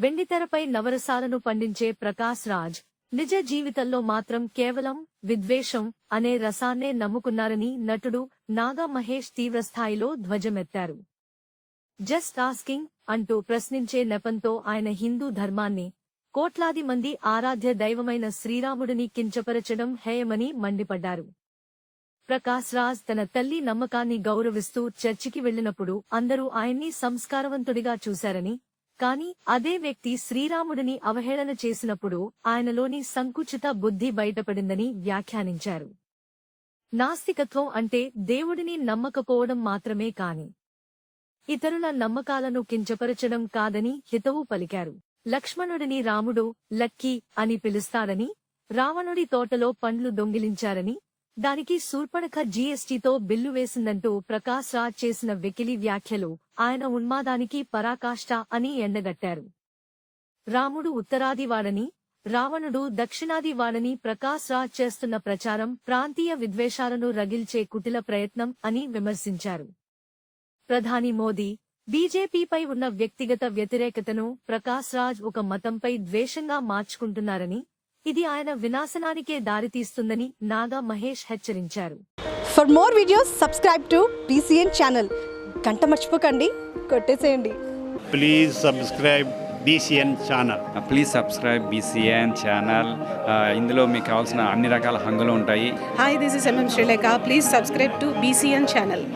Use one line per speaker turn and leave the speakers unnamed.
వెండితెరపై నవరసాలను పండించే ప్రకాశ్ రాజ్ నిజ జీవితంలో మాత్రం కేవలం విద్వేషం అనే రసాన్నే నమ్ముకున్నారని నటుడు నాగా మహేష్ తీవ్రస్థాయిలో ధ్వజమెత్తారు. జస్ట్ ఆస్కింగ్ అంటూ ప్రశ్నించే నెపంతో ఆయన హిందూ ధర్మాన్ని, కోట్లాది మంది ఆరాధ్య దైవమైన శ్రీరాముడిని కించపరచడం హేయమని మండిపడ్డారు. ప్రకాశ్ రాజ్ తన తల్లి నమ్మకాన్ని గౌరవిస్తూ చర్చికి వెళ్లినప్పుడు అందరూ ఆయన్ని సంస్కారవంతుడిగా చూశారని, కాని అదే వ్యక్తి శ్రీరాముడిని అవహేళన చేసినప్పుడు ఆయనలోని సంకుచిత బుద్ధి బయటపడిందని వ్యాఖ్యానించారు. నాస్తికత్వం అంటే దేవుడిని నమ్మకపోవడం మాత్రమే కాని ఇతరుల నమ్మకాలను కించపరచడం కాదని హితవు పలికారు. లక్ష్మణుడిని రాముడు లక్కీ అని పిలుస్తారని, రావణుడి తోటలో పండ్లు దొంగిలించారని, దానికి శూర్పణఖ జీఎస్టీతో బిల్లు వేసిందంటూ ప్రకాశ్ రాజ్ చేసిన వెకిలి వ్యాఖ్యలు ఆయన ఉన్మాదానికి పరాకాష్ట అని ఎండగట్టారు. రాముడు ఉత్తరాదివాడని, రావణుడు దక్షిణాదివాడని ప్రకాశ్ రాజ్ చేస్తున్న ప్రచారం ప్రాంతీయ విద్వేషాలను రగిల్చే కుటిల ప్రయత్నం అని విమర్శించారు. ప్రధాని మోదీ, బీజేపీపై ఉన్న వ్యక్తిగత వ్యతిరేకతను ప్రకాశ్ రాజ్ ఒక మతంపై ద్వేషంగా మార్చుకుంటున్నారని, ఇది ఆయన వినాశనానికే దారితీస్తుందని నాగా మహేష్ హెచ్చరించారు.
For more videos subscribe to BCN channel. గంట మర్చిపోకండి, కొట్టేసేయండి.
Please subscribe BCN channel.
Please subscribe BCN channel. ఇందులో మీకు కావాల్సిన అన్ని రకాల హంగులు ఉంటాయి.
Hi, this is MM Srilekha. Please subscribe to BCN channel.